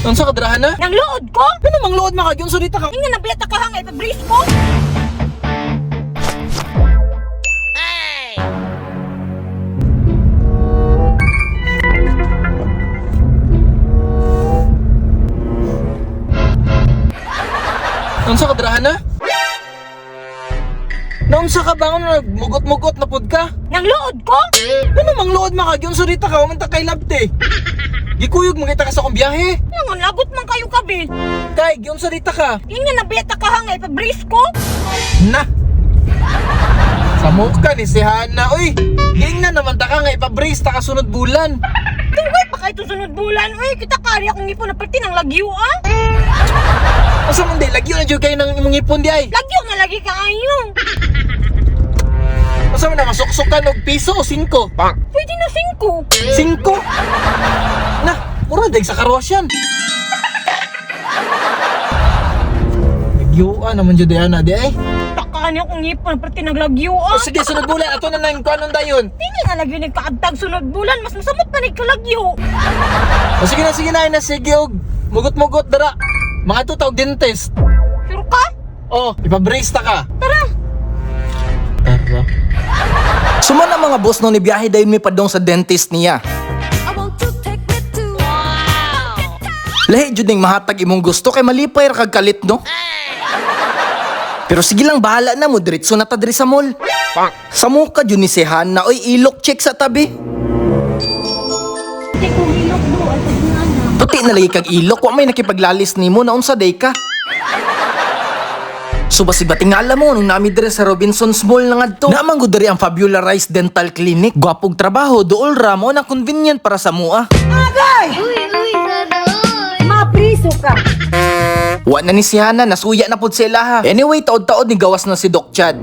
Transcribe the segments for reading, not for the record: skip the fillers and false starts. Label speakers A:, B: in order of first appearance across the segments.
A: Unsa ka dirahan na?
B: Nang luod ko?
A: Ano mang luod makagyon sulita ka?
B: Inga nabiyata ka hangay pa-brace ko?
A: Unsa ka dirahan na? Naunsa ka bangon na nagmugot-mugot na pud ka?
B: Nang luod ko?
A: Ano mang luod makagyon sulita ka? Human ta kay labte. Gikuyog mo kita ka sa akong biyahe.
B: Nangon labot man kayo kabit.
A: Kay, giyon sulita ka.
B: Inga nabiyata ka hangay pa-brace ko?
A: Na! Sa mukha ni si Hana, uy! Ingnan naman ta ka nga ipabrace ta kasunod bulan.
B: Tungay pa kayo sunod bulan. Uy, kita kari akong ipon na pati ng lagyo ah.
A: Asa man di, lagyo na dyan kayo ng imong ipon di ay.
B: Lagyo na lagi ka ayo.
A: Asa man na, masuksok ka ng piso o 5?
B: Pwede na 5.
A: 5? Na, mura dahil sa karosyan. Lagyuan naman dyan di Hana, di ay.
B: Taka niya akong ipon na pati naglagyo ah.
A: O sige, sunod bulan, ato na nang kuanon dayon.
B: Hindi nga lagi nagkaagtag sunod bulan. Mas masamot pa nagkalagyo.
A: O sige na, sige og. Mugot-mugot dara. Mga ito tawag dentist.
B: Sure ka?
A: Oh, ipabrace ta ka.
B: Tara.
A: Tara. Suman ang mga boss no ni biyahe dayon mi padong sa dentist niya. Lahi jud ning mahatag imong gusto kay malipay ra kag kalit no. Pero sige lang bahala na mo diretso na ta diri sa mall. Sa muka jud ni si Hana oy ilok check sa tabi.
B: Hindi ko hilok do. Ay pagdungan.
A: Puti na lagi kag ilok wa may nakipaglalis nimo na unsa day ka. So basi batingala mo nung nami dire sa Robinsons Mall na ngadto. Naman gud diri ang Fabularized Dental Clinic. Gwapog trabaho duol ra mo na convenient para sa mua.
B: Agay!
C: Uy, sana all.
B: Mapriso ka.
A: Wa na ni si Hana, nasuya na pud sila ha. Anyway, taod-taod ni gawas na si Doc Chad.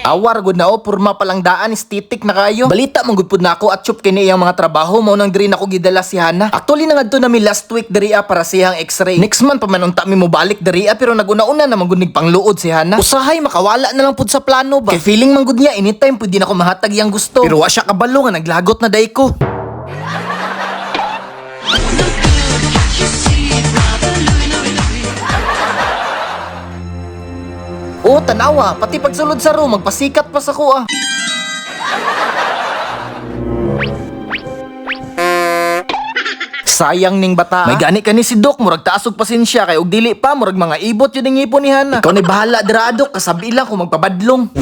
A: Awar gud na o, purma palang daan, estetik na kayo. Balita mong gud pud na ako at chup kini iyang mga trabaho, mao nang diri nako gidala si Hana. Actually na ngadto nami last week diri para siyang x-ray. Next month pa man unta mi mo balik diri pero naguna-una na mangunig pangluod si Hana. Usahay makawala na lang pud sa plano ba. Kay feeling man gud niya anytime pud di na ko mahatag iyang gusto. Pero wa siya kabalo nga naglagot na day ko. Oh, tanawa, pati pagsulod sa room, magpasikat pa sa ko ah. Sayang ning bata. May gani ka ni si Doc, murag taas og pasensya kay og dili pa murag mga ibot yun ang ipon ni Hana. Ikaw ni bahala dira Doc, kasabi lang kung magpabadlong.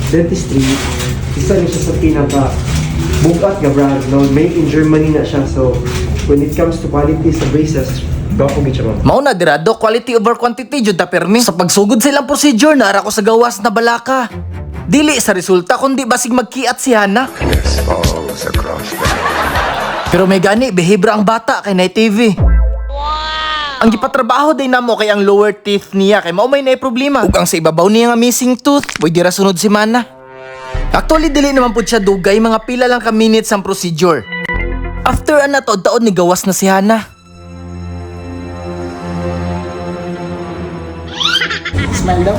D: Dentistry, isa rin siya sa pinaka bugat nga brand, no? Made in Germany na siya. So, when it comes to quality sa braces, bako gid siya.
A: Mao na dira Doc, quality over quantity jud ta permi. Sa pagsugod sa ilang procedure na ara ko sa gawas na balaka. Dili sa resulta kundi basig magkiat si Hana.
E: Falls across the
A: Pero may gani, behebra ang bata kay Night TV. Ang gipatrabaho din namo kay ang lower teeth niya kay mao may nay problema. Ug ang sa ibabaw niya nga missing tooth, pwede ra sunod si Mana. Actually dili naman pud siya dugay, mga pila lang ka minutes ang procedure. After ana taod-taod ni gawas na si Hana.
D: Smile daw.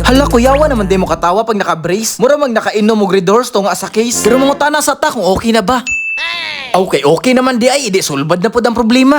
A: Hala kuyawa naman di mo katawa pag naka-brace. Mura mag nakainom og Redors to nga sa case. Pero mga tana sa ta kung okay na ba? Okay naman di ay, idi sulbad na pud ang problema.